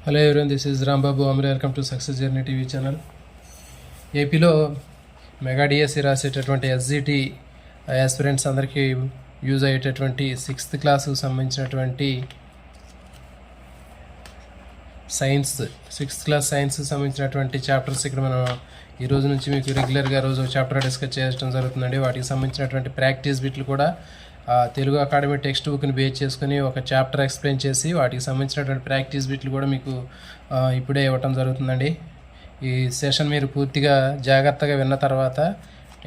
Hello everyone, this is Rambabu Amar. Welcome to success journey TV channel. ఏపీలో mega DSC రాసేటటువంటి SGT aspirants అందరికీ use అయ్యేటటువంటి 6th క్లాస్కు సంబంధించినటువంటి sixth class సైన్స్కి సంబంధించినటువంటి చాప్టర్స్ ఇక్కడ మనం ఈ రోజు నుంచి మీకు రెగ్యులర్గా రోజు చాప్టర్ డిస్కస్ చేయడం జరుగుతుందండి. వాటికి సంబంధించినటువంటి ప్రాక్టీస్ బిట్లు కూడా తెలుగు అకాడమీ టెక్స్ట్ బుక్ని బేస్ చేసుకుని ఒక చాప్టర్ ఎక్స్ప్లెయిన్ చేసి వాటికి సంబంధించినటువంటి ప్రాక్టీస్ బిట్లు కూడా మీకు ఇప్పుడే ఇవ్వటం జరుగుతుందండి. ఈ సెషన్ మీరు పూర్తిగా జాగ్రత్తగా విన్న తర్వాత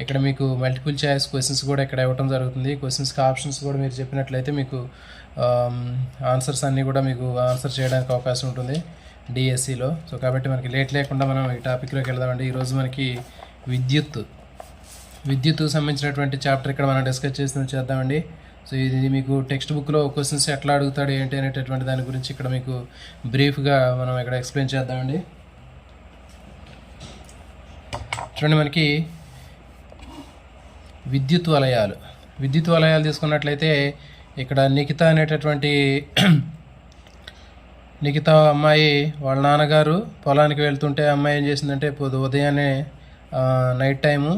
ఇక్కడ మీకు మల్టిపుల్ చాయిస్ క్వశ్చన్స్ కూడా ఇక్కడ ఇవ్వటం జరుగుతుంది. క్వశ్చన్స్కి ఆప్షన్స్ కూడా మీరు చెప్పినట్లయితే మీకు ఆన్సర్స్ అన్నీ కూడా మీకు ఆన్సర్ చేయడానికి అవకాశం ఉంటుంది డిఎస్సిలో. సో కాబట్టి మనకి లేట్ లేకుండా మనం ఈ టాపిక్లోకి వెళ్దామండి. ఈరోజు మనకి విద్యుత్ సంబంధించినటువంటి చాప్టర్ ఇక్కడ మనం డిస్కస్ చేద్దామండి. సో ఇది మీకు టెక్స్ట్ బుక్లో క్వశ్చన్స్ ఎట్లా అడుగుతాడు ఏంటి అనేటటువంటి దాని గురించి ఇక్కడ మీకు బ్రీఫ్గా మనం ఇక్కడ ఎక్స్ప్లెయిన్ చేద్దామండి. చూడండి, మనకి విద్యుత్ వలయాలు తీసుకున్నట్లయితే ఇక్కడ నిఖిత అనేటటువంటి నిఖిత అమ్మాయి వాళ్ళ నాన్నగారు పొలానికి వెళ్తుంటే అమ్మాయి ఏం చేసిందంటే ఉదయాన్నే నైట్ టైము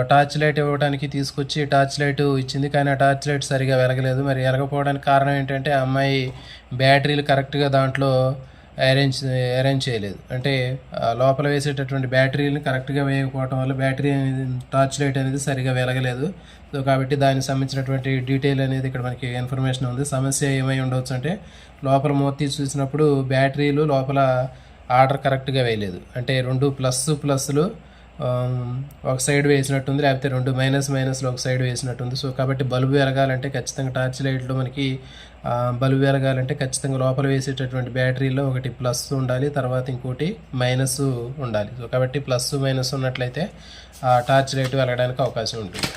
టార్చ్ లైట్ ఇవ్వడానికి తీసుకొచ్చి టార్చ్ లైట్ ఇచ్చింది. కానీ ఆ టార్చ్ లైట్ సరిగా వెలగలేదు. మరి వెలగపోవడానికి కారణం ఏంటంటే ఆ అమ్మాయి బ్యాటరీలు కరెక్ట్గా దాంట్లో అరేంజ్ చేయలేదు. అంటే లోపల వేసేటటువంటి బ్యాటరీని కరెక్ట్గా వేయకపోవడం వల్ల బ్యాటరీ అనేది టార్చ్ లైట్ అనేది సరిగా వెలగలేదు. సో కాబట్టి దానికి సంబంధించినటువంటి డీటెయిల్ అనేది ఇక్కడ మనకి ఇన్ఫర్మేషన్ ఉంది. సమస్య ఏమై ఉండవచ్చు అంటే లోపల మూత తీసి చూసినప్పుడు బ్యాటరీలు లోపల ఆర్డర్ కరెక్ట్గా వేయలేదు. అంటే 2 ప్లస్లు ఒక సైడ్ వేసినట్టుంది, లేకపోతే 2 మైనస్లు ఒక సైడ్ వేసినట్టుంది. సో కాబట్టి బల్బు వెలగాలంటే ఖచ్చితంగా టార్చ్ లైట్లో మనకి బల్బు వెలగాలంటే ఖచ్చితంగా లోపల వేసేటటువంటి బ్యాటరీలో ఒకటి ప్లస్ ఉండాలి, తర్వాత ఇంకోటి మైనస్ ఉండాలి. సో కాబట్టి ప్లస్ మైనస్ ఉన్నట్లయితే ఆ టార్చ్ లైట్ వెలగడానికి అవకాశం ఉంటుంది.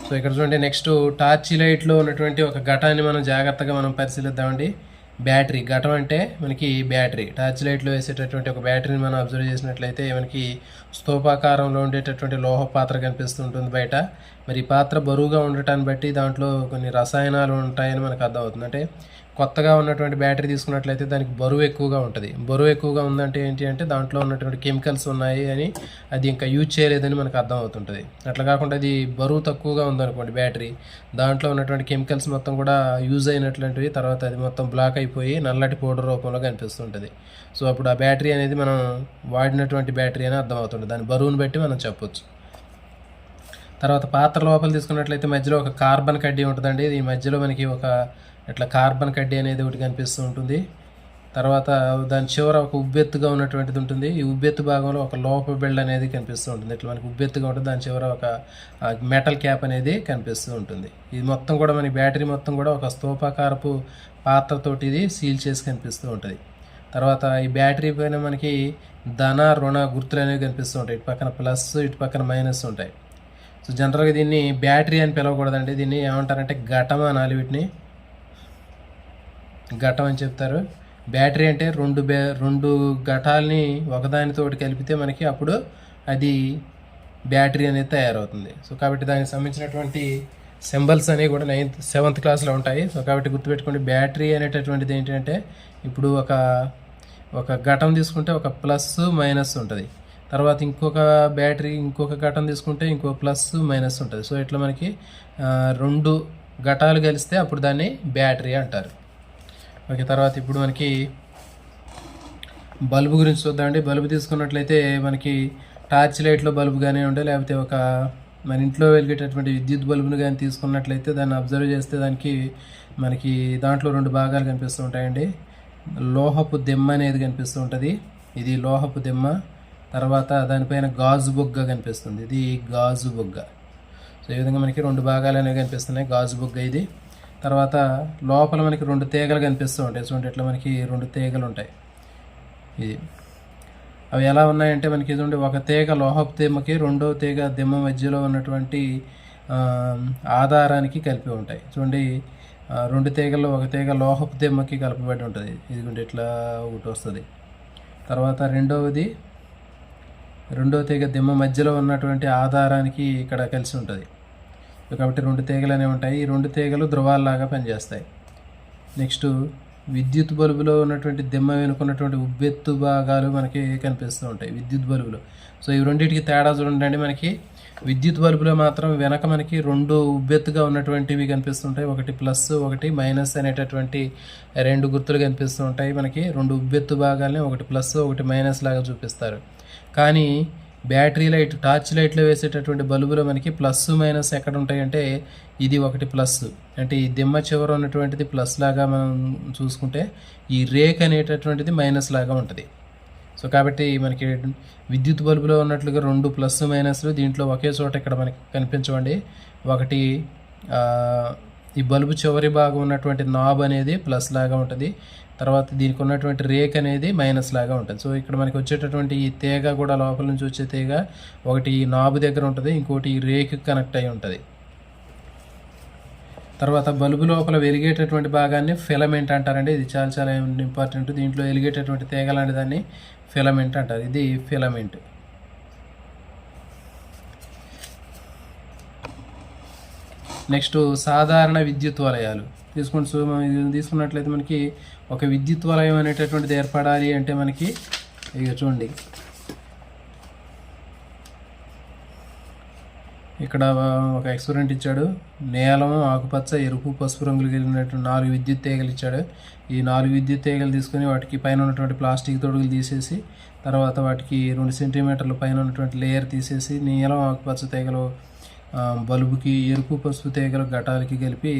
సో ఇక్కడ చూడండి, నెక్స్ట్ టార్చ్ లైట్లో ఉన్నటువంటి ఒక ఘటాన్ని మనం జాగ్రత్తగా పరిశీలిద్దామండి. బ్యాటరీ ఘటం అంటే మనకి బ్యాటరీ టార్చ్ లైట్లో వేసేటటువంటి ఒక బ్యాటరీని మనం అబ్జర్వ్ చేసినట్లయితే మనకి స్తూపాకారంలో ఉండేటటువంటి లోహ పాత్ర కనిపిస్తుంటుంది బయట. మరి ఈ పాత్ర బరువుగా ఉండటాన్ని బట్టి దాంట్లో కొన్ని రసాయనాలు ఉంటాయని మనకు అర్థమవుతుంది. అంటే కొత్తగా ఉన్నటువంటి బ్యాటరీ తీసుకున్నట్లయితే దానికి బరువు ఎక్కువగా ఉంటుంది. బరువు ఎక్కువగా ఉందంటే ఏంటి అంటే దాంట్లో ఉన్నటువంటి కెమికల్స్ ఉన్నాయి అని, అది ఇంకా యూజ్ చేయలేదని మనకు అర్థమవుతుంటుంది. అట్లా కాకుండా అది బరువు తక్కువగా ఉందనుకోండి బ్యాటరీ, దాంట్లో ఉన్నటువంటి కెమికల్స్ మొత్తం కూడా యూజ్ అయినటువంటివి, తర్వాత అది మొత్తం బ్లాక్ అయిపోయి నల్లటి పౌడర్ రూపంలో కనిపిస్తుంటుంది. సో అప్పుడు ఆ బ్యాటరీ అనేది మనం వాడినటువంటి బ్యాటరీ అని అర్థమవుతుంది. దాని బరువును బట్టి మనం చెప్పొచ్చు. తర్వాత పాత్ర లోపల తీసుకున్నట్లయితే మధ్యలో ఒక కార్బన్ కడ్డీ ఉంటుందండి. ఈ మధ్యలో మనకి ఒక ఇట్లా కార్బన్ కడ్డీ అనేది ఒకటి కనిపిస్తూ ఉంటుంది. తర్వాత దాని చివర ఒక ఉబ్బెత్తుగా ఉన్నటువంటిది ఉంటుంది. ఈ ఉబ్బెత్తు భాగంలో ఒక లోప బిళ్ళ అనేది కనిపిస్తూ ఉంటుంది. ఇట్లా మనకి ఉబ్బెత్తుగా ఉంటుంది, దాని చివర ఒక మెటల్ క్యాప్ అనేది కనిపిస్తూ ఉంటుంది. ఇది మొత్తం కూడా మన బ్యాటరీ మొత్తం కూడా ఒక స్తూపాకారపు పాత్రతోటి ఇది సీల్ చేసి కనిపిస్తూ ఉంటుంది. తర్వాత ఈ బ్యాటరీ పైన మనకి ధన రుణ గుర్తులు అనేవి కనిపిస్తూ ఉంటాయి. ఇటు పక్కన ప్లస్, ఇటు పక్కన మైనస్ ఉంటాయి. సో జనరల్గా దీన్ని బ్యాటరీ అని పిలవకూడదండి. దీన్ని ఏమంటారంటే ఘటం అనాలి. వీటిని ఘటం అని చెప్తారు. బ్యాటరీ అంటే రెండు ఘటాలని ఒకదానితోటి కలిపితే మనకి అప్పుడు అది బ్యాటరీ అనేది తయారవుతుంది. సో కాబట్టి దానికి సంబంధించినటువంటి సింబల్స్ అనేవి కూడా 7th క్లాస్లో ఉంటాయి. సో కాబట్టి గుర్తుపెట్టుకోండి, బ్యాటరీ అనేటటువంటిది ఏంటంటే ఇప్పుడు ఒక ఘటం తీసుకుంటే ఒక ప్లస్ మైనస్ ఉంటుంది. తర్వాత ఇంకొక ఘటం తీసుకుంటే ఇంకో ప్లస్ మైనస్ ఉంటుంది. సో ఇట్లా మనకి 2 ఘటాలు కలిస్తే అప్పుడు దాన్ని బ్యాటరీ అంటారు. ఓకే, తర్వాత ఇప్పుడు మనకి బల్బు గురించి చూద్దామండి. బల్బు తీసుకున్నట్లయితే మనకి టార్చ్ లైట్లో బల్బు కానీ ఉండే, లేకపోతే ఒక మన ఇంట్లో వెలిగేటటువంటి విద్యుత్ బల్బును కానీ తీసుకున్నట్లయితే దాన్ని అబ్జర్వ్ చేస్తే మనకి దాంట్లో 2 భాగాలు కనిపిస్తూ ఉంటాయండి. లోహపు దిమ్మ అనేది కనిపిస్తూ ఉంటుంది. ఇది లోహపు దిమ్మ. తర్వాత దానిపైన గాజు బొగ్గ కనిపిస్తుంది. ఇది గాజు బొగ్గ. సో ఈ విధంగా మనకి 2 భాగాలు అనేవి కనిపిస్తున్నాయి. గాజు బొగ్గ ఇది. తర్వాత లోపల మనకి 2 తీగలు కనిపిస్తూ ఉంటాయి. చూడండి, ఇట్లా మనకి 2 తీగలు ఉంటాయి. ఇది అవి ఎలా ఉన్నాయంటే మనకి చూడండి, ఒక తీగ లోహపు దిమ్మకి, రెండో తీగ దిమ్మ మధ్యలో ఉన్నటువంటి ఆధారానికి కలిపి ఉంటాయి. చూడండి, 2 తీగల్లో ఒక తీగ లోహపు దిమ్మకి కలపబడి ఉంటుంది. ఇదిగోండి ఇట్లా ఒకటి వస్తుంది. తర్వాత రెండో తీగ దిమ్మ మధ్యలో ఉన్నటువంటి ఆధారానికి ఇక్కడ కలిసి ఉంటుంది. కాబట్టి 2 తీగలు అనేవి ఉంటాయి. ఈ 2 తీగలు ధ్రువాల్లాగా పనిచేస్తాయి. నెక్స్ట్ విద్యుత్ బల్బులో ఉన్నటువంటి దిమ్మ వెనుకున్నటువంటి ఉబ్బెత్తు భాగాలు మనకి కనిపిస్తూ ఉంటాయి విద్యుత్ బల్బులో. సో ఈ రెండింటికి తేడా చూడండి. మనకి విద్యుత్ బల్బులో మాత్రం వెనక మనకి రెండు ఉబ్బెత్తుగా ఉన్నటువంటివి కనిపిస్తుంటాయి, ఒకటి ప్లస్ ఒకటి మైనస్ అనేటటువంటి రెండు గుర్తులు కనిపిస్తూ ఉంటాయి. మనకి రెండు ఉబ్బెత్తు భాగాలని ఒకటి ప్లస్ ఒకటి మైనస్ లాగా చూపిస్తారు. కానీ బ్యాటరీ లైట్ టార్చ్ లైట్లో వేసేటటువంటి బల్బులో మనకి ప్లస్ మైనస్ ఎక్కడ ఉంటాయంటే ఇది ఒకటి ప్లస్, అంటే ఈ దిమ్మ చివర ఉన్నటువంటిది ప్లస్ లాగా మనం చూసుకుంటే ఈ రేక్ అనేటటువంటిది మైనస్ లాగా ఉంటుంది. సో కాబట్టి మనకి విద్యుత్ బల్బులో ఉన్నట్లుగా రెండు ప్లస్ మైనస్లు దీంట్లో ఒకే చోట ఇక్కడ మనకి కనిపించవండి. ఒకటి ఈ బల్బు చివరి భాగం ఉన్నటువంటి నాబ్ అనేది ప్లస్ లాగా ఉంటుంది, తర్వాత దీనికి ఉన్నటువంటి రేక్ అనేది మైనస్ లాగా ఉంటుంది. సో ఇక్కడ మనకి వచ్చేటటువంటి ఈ తీగ కూడా లోపల నుంచి వచ్చే తీగ ఒకటి ఈ నాబు దగ్గర ఉంటుంది, ఇంకోటి ఈ రేక్ కనెక్ట్ అయి ఉంటుంది. తర్వాత బల్బు లోపల వెలిగేటటువంటి భాగాన్ని ఫిలమెంట్ అంటారండి. ఇది చాలా చాలా ఇంపార్టెంట్. దీంట్లో వెలిగేటటువంటి తీగ లాంటి దాన్ని ఫిలమెంట్ అంటారు. ఇది ఫిలమెంట్. నెక్స్ట్ సాధారణ విద్యుత్ వలయాలు తీసుకున్నట్లయితే మనకి ఒక విద్యుత్ వలయం అనేటటువంటిది ఏర్పడాలి అంటే మనకి ఇక చూడండి, ఇక్కడ ఒక ఎక్స్పెరిమెంట్ ఇచ్చాడు. నీలం, ఆకుపచ్చ, ఎరుపు, పసుపు రంగులు కలిగినటువంటి 4 విద్యుత్ తీగలు ఇచ్చాడు. ఈ 4 విద్యుత్ తీగలు తీసుకొని వాటికి పైన ఉన్నటువంటి ప్లాస్టిక్ తొడుగులు తీసేసి తర్వాత వాటికి 2 సెంటీమీటర్ల పైన ఉన్నటువంటి లేయర్ తీసేసి నీలం, ఆకుపచ్చ తీగలు బల్బుకి, ఎరుపు పసుపు తీగలు ఘటాలకి కలిపి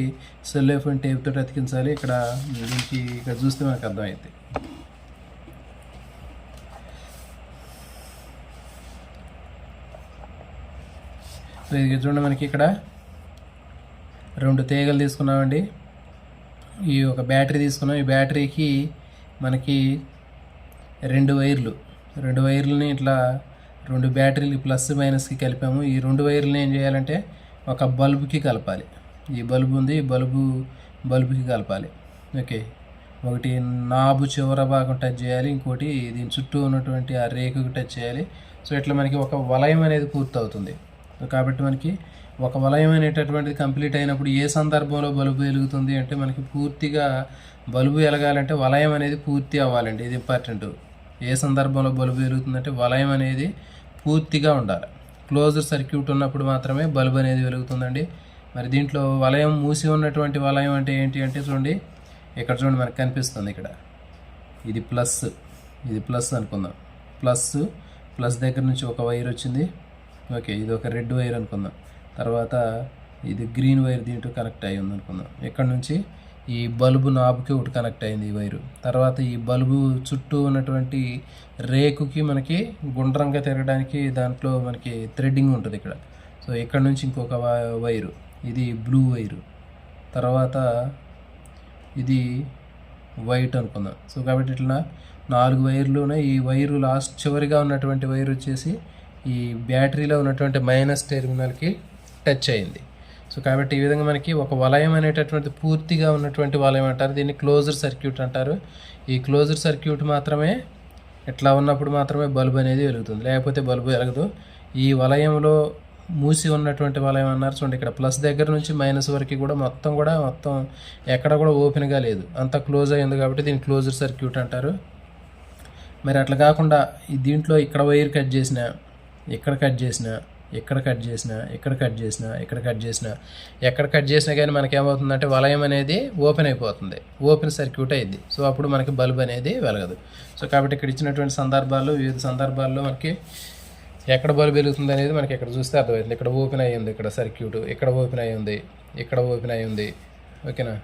సెల్లోఫేన్ టేప్ తోటి అతికించాలి. దీనికి ఇక్కడ చూస్తే మనకు అర్థమైంది. సో ఇది చూడండి, మనకి ఇక్కడ 2 తీగలు తీసుకున్నామండి. ఈ ఒక బ్యాటరీ తీసుకున్నాం. ఈ బ్యాటరీకి మనకి 2 వైర్లని ఇట్లా 2 బ్యాటరీలు ప్లస్ మైనస్కి కలిపాము. ఈ 2 వైర్లని ఏం చేయాలంటే ఒక బల్బుకి కలపాలి. ఈ బల్బు ఉంది, ఈ బల్బుకి కలపాలి. ఓకే, ఒకటి నాబు చివర భాగం టచ్ చేయాలి, ఇంకోటి దీని చుట్టూ ఉన్నటువంటి ఆ రేకుకి టచ్ చేయాలి. సో ఇట్లా మనకి ఒక వలయం అనేది పూర్తవుతుంది. కాబట్టి మనకి ఒక వలయం అనేటటువంటిది కంప్లీట్ అయినప్పుడు ఏ సందర్భంలో బల్బు వెలుగుతుంది అంటే మనకి పూర్తిగా బల్బు వెలగాలంటే వలయం అనేది పూర్తి అవ్వాలండి. ఇది ఇంపార్టెంట్. ఏ సందర్భంలో బల్బు వెలుగుతుందంటే వలయం అనేది పూర్తిగా ఉండాలి. క్లోజ్డ్ సర్క్యూట్ ఉన్నప్పుడు మాత్రమే బల్బు అనేది వెలుగుతుందండి. మరి దీంట్లో వలయం మూసి ఉన్నటువంటి వలయం అంటే ఏంటి అంటే చూడండి, ఇక్కడ చూడండి మనకు కనిపిస్తుంది. ఇక్కడ ఇది ప్లస్ అనుకుందాం. ప్లస్ దగ్గర నుంచి ఒక వైర్ వచ్చింది. ఓకే, ఇది ఒక రెడ్ వైర్ అనుకుందాం. తర్వాత ఇది గ్రీన్ వైర్ దీంట్లో కనెక్ట్ అయ్యి ఉంది అనుకుందాం. ఇక్కడ నుంచి ఈ బల్బు నాబుకి ఒకటి కనెక్ట్ అయింది ఈ వైరు. తర్వాత ఈ బల్బు చుట్టూ ఉన్నటువంటి రేకుకి మనకి గుండ్రంగా తిరగడానికి దాంట్లో మనకి థ్రెడ్డింగ్ ఉంటుంది ఇక్కడ. సో ఇక్కడ నుంచి ఇంకొక వైరు, ఇది బ్లూ వైరు. తర్వాత ఇది వైట్ అనుకుందాం. సో కాబట్టి ఇట్లా 4 వైర్లు ఉన్నాయి. ఈ వైరు లాస్ట్ చివరిగా ఉన్నటువంటి వైర్ వచ్చేసి ఈ బ్యాటరీలో ఉన్నటువంటి మైనస్ టెర్మినల్కి టచ్ అయింది. సో కాబట్టి ఈ విధంగా మనకి ఒక వలయం అనేటటువంటి పూర్తిగా ఉన్నటువంటి వలయం అంటారు. దీన్ని క్లోజ్డ్ సర్క్యూట్ అంటారు. ఈ క్లోజ్డ్ సర్క్యూట్ మాత్రమే ఇట్లా ఉన్నప్పుడు మాత్రమే బల్బు అనేది వెలుగుతుంది, లేకపోతే బల్బు వెలగదు. ఈ వలయంలో మూసి ఉన్నటువంటి వలయం అన్నారు చూడండి, ఇక్కడ ప్లస్ దగ్గర నుంచి మైనస్ వరకు కూడా మొత్తం ఎక్కడ కూడా ఓపెన్గా లేదు, అంతా క్లోజ్ అయ్యింది. కాబట్టి దీన్ని క్లోజ్డ్ సర్క్యూట్ అంటారు. మరి అట్లా కాకుండా దీంట్లో ఇక్కడ వైర్ కట్ చేసినా, ఎక్కడ కట్ చేసినా కానీ మనకేమవుతుందంటే వలయం అనేది ఓపెన్ అయిపోతుంది, ఓపెన్ సర్క్యూట్ అయింది. సో అప్పుడు మనకి బల్బ్ అనేది వెలగదు. సో కాబట్టి ఇక్కడ ఇచ్చినటువంటి వివిధ సందర్భాల్లో మనకి ఎక్కడ బల్బ్ వెలుగుతుంది అనేది మనకి ఇక్కడ చూస్తే అర్థమవుతుంది. ఇక్కడ ఓపెన్ అయ్యి ఉంది, ఇక్కడ సర్క్యూట్, ఇక్కడ ఓపెన్ అయ్యి ఉంది, ఓకేనా.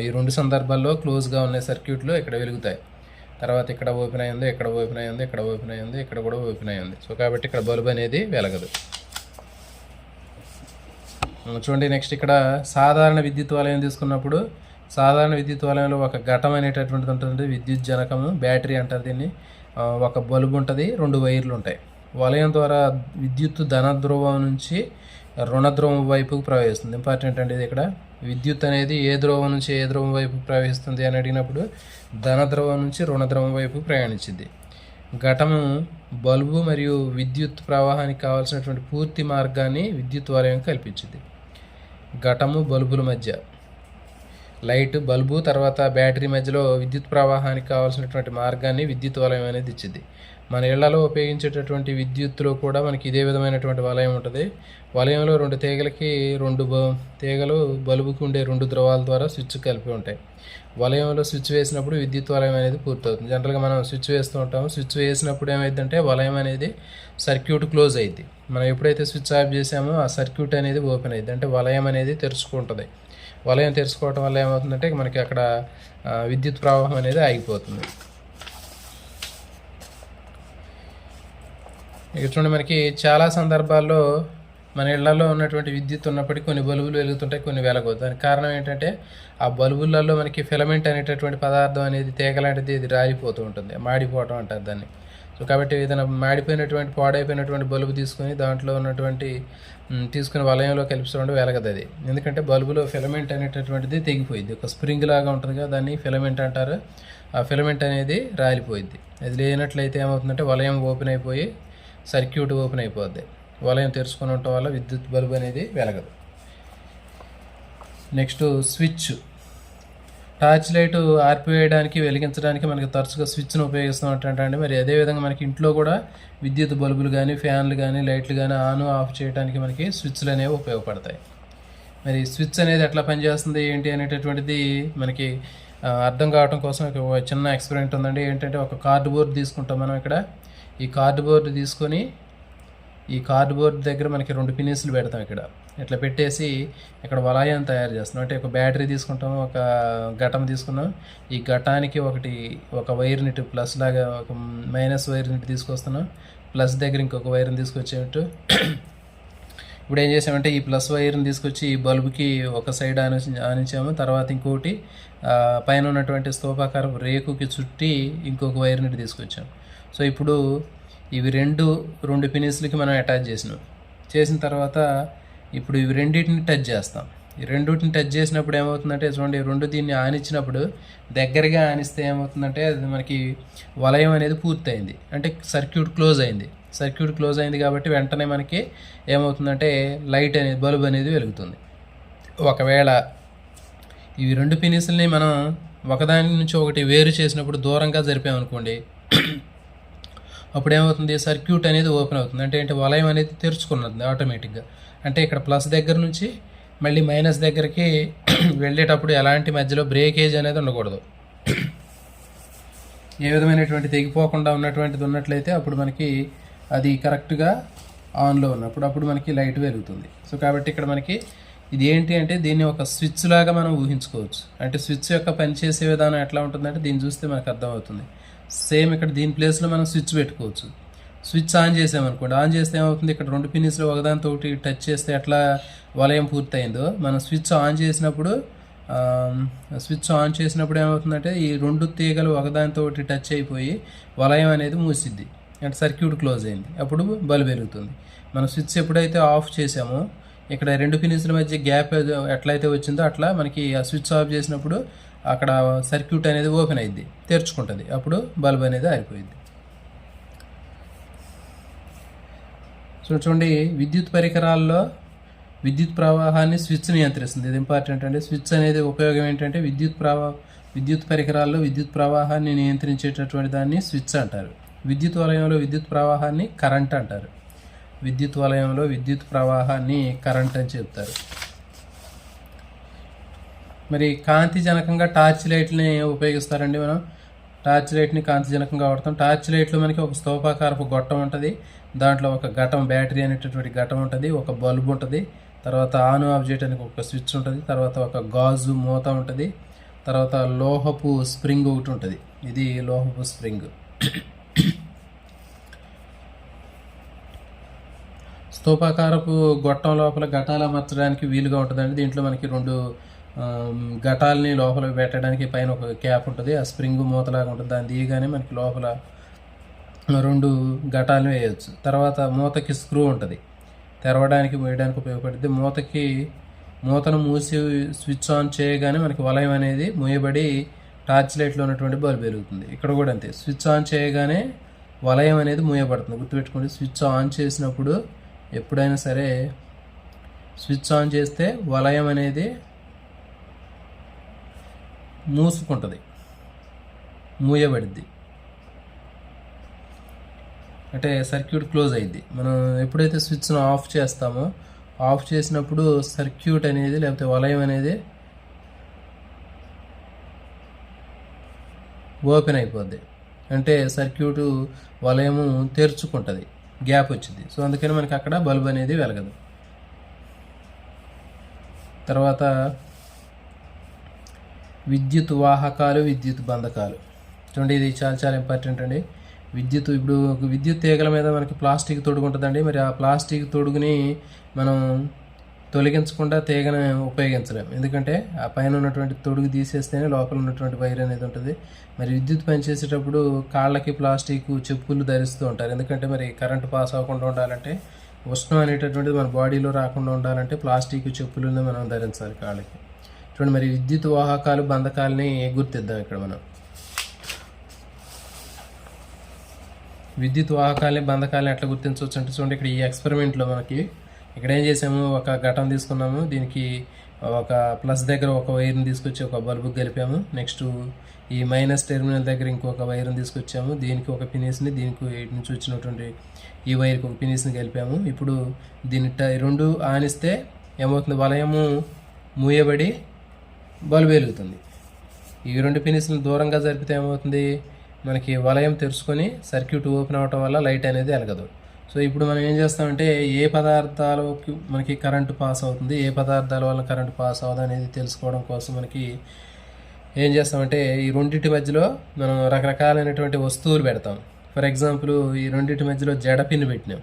ఈ 2 సందర్భాల్లో క్లోజ్గా ఉన్న సర్క్యూట్లు ఇక్కడ వెలుగుతాయి. తర్వాత ఇక్కడ ఓపెన్ అయ్యింది, ఇక్కడ కూడా ఓపెన్ అయ్యింది. సో కాబట్టి ఇక్కడ బల్బ్ అనేది వెలగదు. చూడండి, నెక్స్ట్ ఇక్కడ సాధారణ విద్యుత్ వలయం తీసుకున్నప్పుడు సాధారణ విద్యుత్ వలయంలో ఒక ఘటం అనేటటువంటిది ఉంటుంది, విద్యుత్ జనకము, బ్యాటరీ అంటారు దీన్ని. ఒక బల్బు ఉంటుంది, 2 వైర్లు ఉంటాయి. వలయం ద్వారా విద్యుత్ ధన ధ్రువం నుంచి రుణ ధ్రువం వైపుకు ప్రవహిస్తుంది. ఇంపార్టెంట్ అండి ఇది. ఇక్కడ విద్యుత్ అనేది ఏ ధ్రువం నుంచి ఏ ధ్రువం వైపు ప్రవహిస్తుంది అని అడిగినప్పుడు ధన ధ్రువం నుంచి రుణ ధ్రువం వైపు ప్రయాణించింది. ఘటము బల్బు మరియు విద్యుత్ ప్రవాహానికి కావాల్సినటువంటి పూర్తి మార్గాన్ని విద్యుత్ వలయం కల్పించింది. ఘటము బల్బుల మధ్య లైట్ బల్బు తర్వాత బ్యాటరీ మధ్యలో విద్యుత్ ప్రవాహానికి కావాల్సినటువంటి మార్గాన్ని విద్యుత్ వలయం అనేది ఇచ్చింది. మన ఇళ్లలో ఉపయోగించేటటువంటి విద్యుత్తులో కూడా మనకి ఇదే విధమైనటువంటి వలయం ఉంటుంది. వలయంలో రెండు తీగలకి తీగలు బల్బుకి ఉండే రెండు ధ్రువాల ద్వారా స్విచ్ కలిపి ఉంటాయి. వలయంలో స్విచ్ వేసినప్పుడు విద్యుత్ వలయం అనేది పూర్తవుతుంది. జనరల్గా మనం స్విచ్ వేస్తూ ఉంటాము. స్విచ్ వేసినప్పుడు ఏమైందంటే వలయం అనేది సర్క్యూట్ క్లోజ్ అయింది. మనం ఎప్పుడైతే స్విచ్ ఆఫ్ చేసామో ఆ సర్క్యూట్ అనేది ఓపెన్ అయింది, అంటే వలయం అనేది తెరుచుకుంటుంది. వలయం తెరుచుకోవటం వల్ల ఏమవుతుందంటే మనకి అక్కడ విద్యుత్ ప్రవాహం అనేది ఆగిపోతుంది. ఇక చూడండి, మనకి చాలా సందర్భాల్లో మన ఇళ్లలో ఉన్నటువంటి విద్యుత్ ఉన్నప్పటికీ కొన్ని బల్బులు వెలుగుతుంటాయి, కొన్ని వెలగవు. దానికి కారణం ఏంటంటే ఆ బల్బులలో మనకి ఫిలమెంట్ అనేటటువంటి పదార్థం అనేది తీగ లాంటిది ఇది రాలిపోతూ ఉంటుంది, మాడిపోవటం అంటారు దాన్ని. సో కాబట్టి ఏదైనా మాడిపోయినటువంటి పాడైపోయినటువంటి బల్బు తీసుకొని దాంట్లో ఉన్నటువంటి తీసుకుని వలయంలో కలిపిస్తుంటే వెలగదు అది. ఎందుకంటే బల్బులో ఫిలమెంట్ అనేటటువంటిది తెగిపోయింది. ఒక స్ప్రింగ్ లాగా ఉంటుంది కదా, దాన్ని ఫిలమెంట్ అంటారు. ఆ ఫిలమెంట్ అనేది రాలిపోయింది. అది లేనట్లయితే ఏమవుతుందంటే వలయం ఓపెన్ అయిపోయి సర్క్యూట్ ఓపెన్ అయిపోద్ది. వలయం తెరుచుకొని ఉండటం వల్ల విద్యుత్ బల్బు అనేది వెలగదు. Next switch. టార్చ్ లైట్ ఆర్పివేయడానికి వెలిగించడానికి మనకి తరచుగా స్విచ్ను ఉపయోగిస్తూ ఉంటాండి. మరి అదేవిధంగా మనకి ఇంట్లో కూడా విద్యుత్ బల్బులు కానీ ఫ్యాన్లు కానీ లైట్లు కానీ ఆన్ ఆఫ్ చేయడానికి మనకి స్విచ్లు అనేవి ఉపయోగపడతాయి. మరి స్విచ్ అనేది ఎట్లా పనిచేస్తుంది ఏంటి అనేటటువంటిది మనకి అర్థం కావడం కోసం ఒక చిన్న ఎక్స్పెరిమెంట్ ఉందండి. ఏంటంటే ఒక కార్డ్బోర్డ్ తీసుకుంటాం మనం. ఇక్కడ ఈ కార్డ్బోర్డ్ తీసుకొని ఈ కార్డ్బోర్డ్ దగ్గర మనకి రెండు పిన్నిస్లు పెడతాం. ఇక్కడ ఇట్లా పెట్టేసి ఇక్కడ వలయాన్ని తయారు చేస్తున్నాం. అంటే ఒక బ్యాటరీ తీసుకుంటాం, ఒక ఘటం తీసుకున్నాం. ఈ ఘటానికి ఒక వైర్ నిట్ ప్లస్ లాగా ఒక మైనస్ వైర్ నిట్ తీసుకొస్తున్నాం. ప్లస్ దగ్గర ఇంకొక వైర్ని తీసుకొచ్చేటట్టు ఇప్పుడు ఏం చేసామంటే ఈ ప్లస్ వైర్ని తీసుకొచ్చి ఈ బల్బుకి ఒక సైడ్ ఆనించాము. తర్వాత ఇంకోటి పైన ఉన్నటువంటి స్తూపాకారపు రేకుకి చుట్టి ఇంకొక వైర్ నిట్ తీసుకొచ్చాము. సో ఇప్పుడు ఇవి రెండు పినిస్లకి మనం అటాచ్ చేసిన తర్వాత ఇప్పుడు ఇవి రెండింటిని టచ్ చేస్తాం. ఈ రెండింటిని టచ్ చేసినప్పుడు ఏమవుతుందంటే చూడండి, రెండు దీన్ని ఆనిచ్చినప్పుడు దగ్గరగా ఆనిస్తే ఏమవుతుందంటే అది మనకి వలయం అనేది పూర్తయింది, అంటే సర్క్యూట్ క్లోజ్ అయింది. సర్క్యూట్ క్లోజ్ అయింది కాబట్టి వెంటనే మనకి ఏమవుతుందంటే లైట్ అనేది బల్బ్ అనేది వెలుగుతుంది. ఒకవేళ ఇవి రెండు పినిస్లని మనం ఒకదాని నుంచి ఒకటి వేరు చేసినప్పుడు దూరంగా జరిపామనుకోండి, అప్పుడు ఏమవుతుంది సర్క్యూట్ అనేది ఓపెన్ అవుతుంది. అంటే వలయం అనేది తెరుచుకున్నది ఆటోమేటిక్గా. అంటే ఇక్కడ ప్లస్ దగ్గర నుంచి మళ్ళీ మైనస్ దగ్గరికి వెళ్ళేటప్పుడు ఎలాంటి మధ్యలో బ్రేకేజ్ అనేది ఉండకూడదు. ఏ విధమైనటువంటి తెగిపోకుండా ఉన్నట్లయితే అప్పుడు మనకి అది కరెక్ట్గా ఆన్లో ఉన్నప్పుడు మనకి లైట్ వెలుగుతుంది. సో కాబట్టి ఇక్కడ మనకి ఇది ఏంటి అంటే దీన్ని ఒక స్విచ్ లాగా మనం ఊహించుకోవచ్చు. అంటే స్విచ్ యొక్క పనిచేసే విధానం ఎట్లా ఉంటుందంటే దీన్ని చూస్తే మనకు అర్థమవుతుంది. సేమ్ ఇక్కడ దీని ప్లేస్లో మనం స్విచ్ పెట్టుకోవచ్చు. స్విచ్ ఆన్ చేసామనుకోండి, ఆన్ చేస్తే ఏమవుతుంది, ఇక్కడ రెండు పిన్నిస్లో ఒకదానితో టచ్ చేస్తే ఎట్లా వలయం పూర్తయిందో మనం స్విచ్ ఆన్ చేసినప్పుడు ఏమవుతుందంటే ఈ రెండు తీగలు ఒకదానితో టచ్ అయిపోయి వలయం అనేది మూసిద్ది, అంటే సర్క్యూట్ క్లోజ్ అయింది. అప్పుడు బల్బ్ వెలుగుతుంది. మనం స్విచ్ ఎప్పుడైతే ఆఫ్ చేసామో ఇక్కడ రెండు పిన్నిస్ల మధ్య గ్యాప్ ఎట్లయితే వచ్చిందో అట్లా మనకి ఆ స్విచ్ ఆఫ్ చేసినప్పుడు అక్కడ సర్క్యూట్ అనేది ఓపెన్ అయింది, తెరుచుకుంటుంది. అప్పుడు బల్బ్ అనేది ఆరిపోయింది. సో చూడండి, విద్యుత్ పరికరాల్లో విద్యుత్ ప్రవాహాన్ని స్విచ్ నియంత్రిస్తుంది. ఇది ఇంపార్టెంట్ అండి. స్విచ్ అనేది ఉపయోగం ఏంటంటే విద్యుత్ పరికరాల్లో విద్యుత్ ప్రవాహాన్ని నియంత్రించేటటువంటి దాన్ని స్విచ్ అంటారు. విద్యుత్ వలయంలో విద్యుత్ ప్రవాహాన్ని కరెంట్ అంటారు. విద్యుత్ వలయంలో విద్యుత్ ప్రవాహాన్ని కరెంట్ అని చెప్తారు. మరి కాంతిజనకంగా టార్చ్ లైట్ని ఉపయోగిస్తారండి. మనం టార్చ్ లైట్ని కాంతిజనకంగా వాడతాం. టార్చ్ లైట్లో మనకి ఒక స్తూపాకారపు గొట్టం ఉంటుంది, దాంట్లో ఒక ఘటం బ్యాటరీ అనేటటువంటి ఘటం ఉంటుంది, ఒక బల్బ్ ఉంటుంది, తర్వాత ఆన్ ఆఫ్ చేయడానికి ఒక స్విచ్ ఉంటుంది, తర్వాత ఒక గాజు మూత ఉంటుంది, తర్వాత లోహపు స్ప్రింగ్ ఒకటి ఉంటుంది. ఇది లోహపు స్ప్రింగ్. స్తూపాకారపు గొట్టం లోపల ఘటాలు అమర్చడానికి వీలుగా ఉంటుందండి. దీంట్లో మనకి రెండు ఘటాలని లోపల పెట్టడానికి పైన ఒక క్యాప్ ఉంటుంది, ఆ స్ప్రింగ్ మూతలాగా ఉంటుంది. దాన్ని తీయగానే మనకి లోపల రెండు ఘటాలను వేయవచ్చు. తర్వాత మూతకి స్క్రూ ఉంటుంది, తెరవడానికి వేయడానికి ఉపయోగపడుతుంది. మూతను మూసి స్విచ్ ఆన్ చేయగానే మనకి వలయం అనేది మూయబడి టార్చ్ లైట్లో ఉన్నటువంటి బల్బ్ వెలుగుతుంది. ఇక్కడ కూడా అంతే, స్విచ్ ఆన్ చేయగానే వలయం అనేది మూయబడుతుంది. గుర్తుపెట్టుకోండి, స్విచ్ ఆన్ చేసినప్పుడు ఎప్పుడైనా సరే స్విచ్ ఆన్ చేస్తే వలయం అనేది మూసుకుంటుంది, మూయబడిద్ది, అంటే సర్క్యూట్ క్లోజ్ అయ్యిద్ది. మనం ఎప్పుడైతే స్విచ్ను ఆఫ్ చేస్తామో ఆఫ్ చేసినప్పుడు సర్క్యూట్ అనేది లేకపోతే వలయం అనేది ఓపెన్ అయిపోద్ది, అంటే సర్క్యూటు వలయము తెరుచుకుంటుంది, గ్యాప్ వచ్చింది. సో అందుకని మనకి అక్కడ బల్బ్ అనేది వెలగదు. తర్వాత విద్యుత్ వాహకాలు, విద్యుత్ బంధకాలు. చూడండి, ఇది చాలా చాలా ఇంపార్టెంట్ అండి. ఇప్పుడు విద్యుత్ తీగల మీద మనకి ప్లాస్టిక్ తొడుగు ఉంటుందండి. మరి ఆ ప్లాస్టిక్ తొడుగుని మనం తొలగించకుండా తీగను ఉపయోగించలేము, ఎందుకంటే ఆ పైన ఉన్నటువంటి తొడుగు తీసేస్తేనే లోపల ఉన్నటువంటి వైర్ అనేది ఉంటుంది. మరి విద్యుత్ పనిచేసేటప్పుడు కాళ్ళకి ప్లాస్టిక్ చెప్పులు ధరిస్తూ ఉంటారు, ఎందుకంటే మరి కరెంటు పాస్ అవ్వకుండా ఉండాలంటే, ఉష్ణం అనేటటువంటిది మన బాడీలో రాకుండా ఉండాలంటే ప్లాస్టిక్ చెప్పులను మనం ధరించాలి కాళ్ళకి. చూడండి, మరి విద్యుత్ వాహకాలు, బంధకాలని గుర్తిద్దాం. ఇక్కడ మనం విద్యుత్ వాహకాలని, బంధకాలని ఎట్లా గుర్తించవచ్చు అంటే, చూడండి ఇక్కడ ఈ ఎక్స్పెరిమెంట్లో మనకి ఇక్కడ ఏం చేసాము, ఒక ఘటన తీసుకున్నాము, దీనికి ఒక ప్లస్ దగ్గర ఒక వైర్ని తీసుకొచ్చి ఒక బల్బుకి కలిపాము. నెక్స్ట్ ఈ మైనస్ టెర్మినల్ దగ్గర ఇంకొక వైర్ని తీసుకొచ్చాము, దీనికి ఒక పినిస్ని, దీనికి ఇటు నుంచి వచ్చినటువంటి ఈ వైర్కి ఒక పినిస్ని కలిపాము. ఇప్పుడు దీన్ని రెండు ఆనిస్తే ఏమవుతుంది, వలయము మూయబడి బల్బు వెలుగుతుంది. ఈ రెండు పినిస్ని దూరంగా జరిపితే ఏమవుతుంది, మనకి వలయం తెరుచుకొని సర్క్యూట్ ఓపెన్ అవటం వల్ల లైట్ అనేది వెలగదు. సో ఇప్పుడు మనం ఏం చేస్తామంటే, ఏ పదార్థాలకి మనకి కరెంటు పాస్ అవుతుంది, ఏ పదార్థాల వల్ల కరెంటు పాస్ అవ్వదు అనేది తెలుసుకోవడం కోసం మనకి ఏం చేస్తామంటే, ఈ రెండింటి మధ్యలో మనం రకరకాలైనటువంటి వస్తువులు పెడతాం. ఫర్ ఎగ్జాంపుల్, ఈ రెండింటి మధ్యలో జడ పిన్ పెట్టినాం,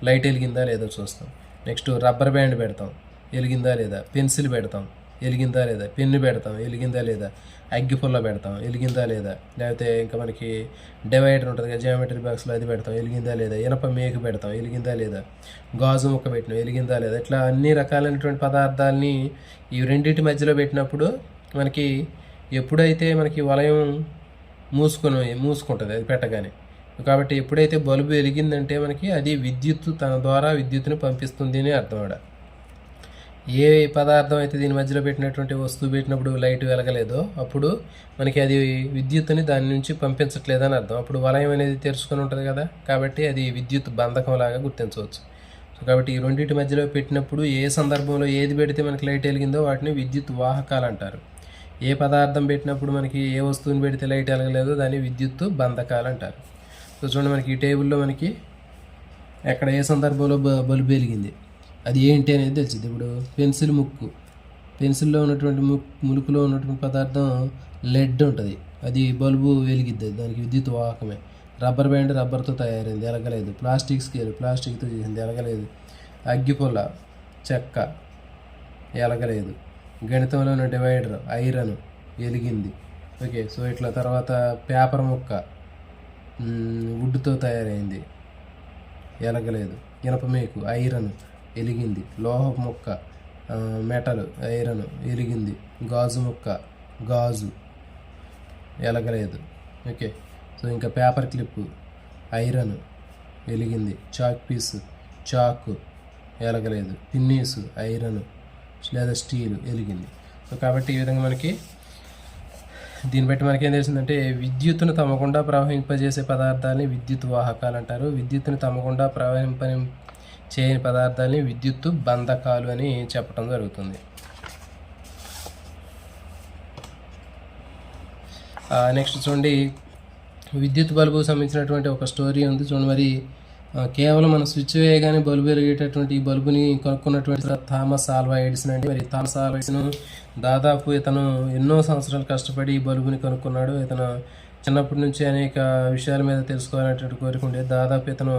లైట్ వెలిగిందా లేదో చూస్తాం. నెక్స్ట్ రబ్బర్ బ్యాండ్ పెడతాం, వెలిగిందా లేదా. పెన్సిల్ పెడతాం, వెలిగిందా లేదా. పెన్ను పెడతాం, వెలిగిందా లేదా. అగ్గిపుల్ల పెడతాం, వెలిగిందా లేదా. లేకపోతే ఇంకా మనకి డివైడర్ ఉంటుంది కదా జియోమెట్రీ బాక్స్లో, అది పెడతాం, వెలిగిందా లేదా. ఇనప మేకు పెడతాం, వెలిగిందా లేదా. గాజు ముక్క పెట్టినాం, వెలిగిందా లేదా. ఇట్లా అన్ని రకాలైనటువంటి పదార్థాలని ఈ రెండింటి మధ్యలో పెట్టినప్పుడు మనకి ఎప్పుడైతే మనకి వలయం మూసుకుంటుంది అది పెట్టగానే. కాబట్టి ఎప్పుడైతే బల్బు వెలిగిందంటే మనకి అది విద్యుత్తు తన ద్వారా విద్యుత్తుని పంపిస్తుంది అని అర్థం. ఆడ ఏ పదార్థం అయితే దీని మధ్యలో పెట్టినటువంటి వస్తువు పెట్టినప్పుడు లైట్ వెలగలేదో అప్పుడు మనకి అది విద్యుత్తుని దాని నుంచి పంపించట్లేదని అర్థం. అప్పుడు వలయం అనేది తెరుచుకొని ఉంటుంది కదా, కాబట్టి అది విద్యుత్ బంధకం లాగా గుర్తించవచ్చు. సో కాబట్టి ఈ రెండింటి మధ్యలో పెట్టినప్పుడు ఏ సందర్భంలో ఏది పెడితే మనకి లైట్ వెలిగిందో వాటిని విద్యుత్ వాహకాలు అంటారు. ఏ పదార్థం పెట్టినప్పుడు మనకి ఏ వస్తువుని పెడితే లైట్ వెలగలేదో దాన్ని విద్యుత్ బంధకాలు అంటారు. సో చూడండి, మనకి ఈ టేబుల్లో మనకి ఎక్కడ ఏ సందర్భంలో బల్బు వెలిగింది అది ఏంటి అనేది తెలిసింది. ఇప్పుడు పెన్సిల్ ముక్కు, పెన్సిల్లో ఉన్నటువంటి ములుకులో ఉన్నటువంటి పదార్థం లెడ్ ఉంటుంది, అది బల్బు వెలిగిద్ది, దానికి విద్యుత్ వాహకమే. రబ్బర్ బ్యాండ్ రబ్బర్తో తయారైంది, ఎలగలేదు. ప్లాస్టిక్ స్కేల్ ప్లాస్టిక్తో చేసింది, ఎలగలేదు. అగ్గిపుల్ల చెక్క, ఎలగలేదు. గణితంలో ఉన్న డివైడర్ ఐరన్, వెలిగింది. ఓకే, సో ఇట్లా తర్వాత పేపర్ ముక్క వుడ్తో తయారైంది, ఎలగలేదు. ఇనప మేకు ఐరన్, వెలిగింది. లోహ ముక్క మెటల్ ఐరన్, వెలిగింది. గాజు ముక్క గాజు, ఎలగలేదు. ఓకే, సో ఇంకా పేపర్ క్లిప్ ఐరన్, వెలిగింది. చాక్ పీస్ చాకు, ఎలగలేదు. పిన్నీసు ఐరన్ లేదా స్టీల్, వెలిగింది. సో కాబట్టి ఈ విధంగా మనకి దీన్ని బట్టి మనకేం తెలిసిందంటే, విద్యుత్తును తమకుండా ప్రవహింపజేసే పదార్థాలని విద్యుత్ వాహకాలు అంటారు. విద్యుత్తును తమకుండా చేయని పదార్థాలని విద్యుత్తు బంధకాలు అని చెప్పడం జరుగుతుంది. నెక్స్ట్ చూడండి, విద్యుత్ బల్బుకు సంబంధించినటువంటి ఒక స్టోరీ ఉంది చూడండి. మరి కేవలం మనం స్విచ్ వేయగానే బల్బు వెలిగేటటువంటి ఈ బల్బుని కనుక్కున్నటువంటి థామస్ ఆల్వా ఎడిసన్ అండి. మరి థామస్ ఆల్వా ఎడిసన్ దాదాపు ఇతను ఎన్నో సంవత్సరాలు కష్టపడి ఈ బల్బుని కనుక్కున్నాడు. ఇతను చిన్నప్పటి నుంచి అనేక విషయాల మీద తెలుసుకోవాలనేటువంటి కోరిక ఉండేది. దాదాపు ఇతను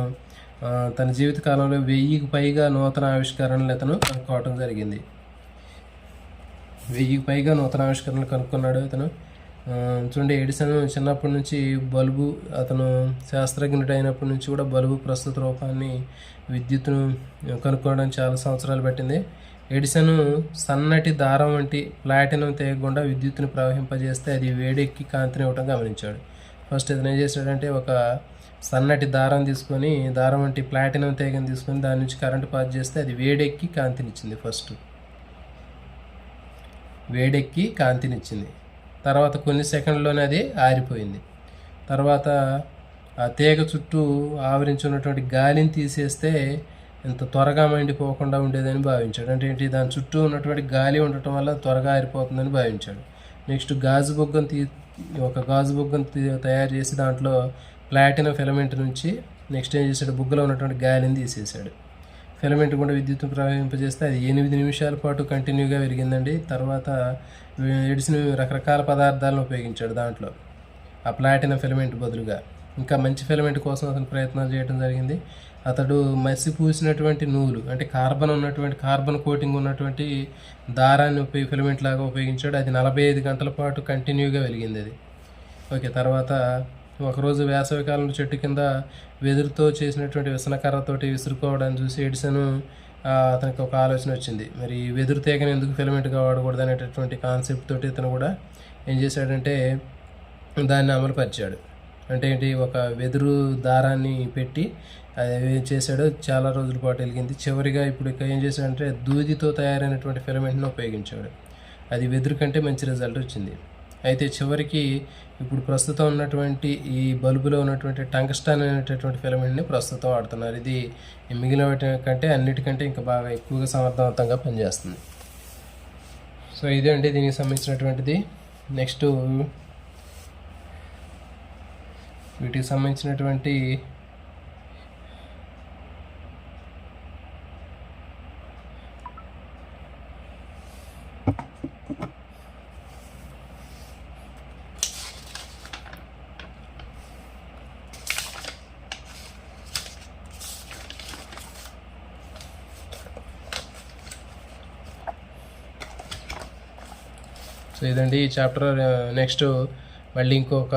తన జీవితకాలంలో 1000కి పైగా నూతన ఆవిష్కరణలు ఇతను కనుక్కోవటం జరిగింది. 1000కి పైగా నూతన ఆవిష్కరణలు కనుక్కున్నాడు ఇతను. చూడండి, ఎడిసన్ చిన్నప్పటి నుంచి బల్బు, అతను శాస్త్రజ్ఞుడు అయినప్పటి నుంచి కూడా బల్బు ప్రస్తుత రూపాన్ని, విద్యుత్తును కనుక్కోవడానికి చాలా సంవత్సరాలు పట్టింది. ఎడిసన్ సన్నటి దారం వంటి ప్లాటినం తీయకుండా విద్యుత్తుని ప్రవహింపజేస్తే అది వేడెక్కి కాంతిని ఇవ్వటం గమనించాడు. ఫస్ట్ ఇతను ఏం చేశాడంటే, ఒక సన్నటి దారం తీసుకొని, దారం వంటి ప్లాటినం తీగని తీసుకొని దాని నుంచి కరెంటు పాస్ చేస్తే అది వేడెక్కి కాంతినిచ్చింది. ఫస్ట్ వేడెక్కి కాంతినిచ్చింది. తర్వాత కొన్ని సెకండ్లోనే అది ఆరిపోయింది. తర్వాత ఆ తీగ చుట్టూ ఆవరించి ఉన్నటువంటి గాలిని తీసేస్తే ఇంత త్వరగా మండిపోకుండా ఉండేదని భావించాడు. అంటే ఏంటి, దాని చుట్టూ ఉన్నటువంటి గాలి ఉండటం వల్ల త్వరగా ఆరిపోతుందని భావించాడు. నెక్స్ట్ ఒక గాజు బొగ్గను తయారు చేసి దాంట్లో ప్లాటినం ఫిలమెంట్ నుంచి నెక్స్ట్ ఏం చేశాడు, బుగ్గలో ఉన్నటువంటి గాలిని తీసేశాడు. ఫిలమెంట్ కూడా విద్యుత్తును ప్రవహింపజేస్తే అది 8 నిమిషాల పాటు కంటిన్యూగా వెలిగిందండి. తర్వాత ఎడిసన్ రకరకాల పదార్థాలను ఉపయోగించాడు దాంట్లో ఆ ప్లాటినం ఫిలమెంట్ బదులుగా. ఇంకా మంచి ఫిలమెంట్ కోసం అతను ప్రయత్నాలు చేయడం జరిగింది. అతడు మసి పూసినటువంటి నూలు, అంటే కార్బన్ కోటింగ్ ఉన్నటువంటి దారాన్ని ఫిలమెంట్ లాగా ఉపయోగించాడు. అది 45 గంటల పాటు కంటిన్యూగా వెలిగింది అది. ఓకే, తర్వాత ఒకరోజు వేసవికాలంలో చెట్టు కింద వెదురుతో చేసినటువంటి విసనకర్రతోటి విసురుకోవడాన్ని చూసి ఎడిసన్ అతనికి ఒక ఆలోచన వచ్చింది. మరి వెదురు తీగని ఎందుకు ఫిలమెంట్గా వాడకూడదు అనేటటువంటి కాన్సెప్ట్ తోటి ఇతను కూడా ఏం చేశాడంటే దాన్ని అమలుపరిచాడు. అంటే ఏంటి, ఒక వెదురు దారాన్ని పెట్టి అది చేశాడు, చాలా రోజుల పాటు వెలిగింది. చివరిగా ఇప్పుడు ఏం చేశాడంటే దూదితో తయారైనటువంటి ఫిలమెంట్ని ఉపయోగించాడు. అది వెదురు కంటే మంచి రిజల్ట్ వచ్చింది. అయితే చివరికి ఇప్పుడు ప్రస్తుతం ఉన్నటువంటి ఈ బల్బులో ఉన్నటువంటి టంగ్స్టన్ అనేటటువంటి ఫిలమెంట్ని ప్రస్తుతం వాడుతున్నారు. ఇది మిగిలిన వాటి కంటే అన్నిటికంటే ఇంకా బాగా ఎక్కువగా సమర్థవంతంగా పనిచేస్తుంది. సో ఇదే అండి దీనికి సంబంధించినటువంటిది. నెక్స్ట్ వీటికి సంబంధించినటువంటి సో ఇదండి ఈ చాప్టర్. నెక్స్ట్ మళ్ళీ ఇంకొక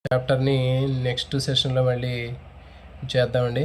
చాప్టర్ని నెక్స్ట్ సెషన్లో మళ్ళీ చేద్దామండి.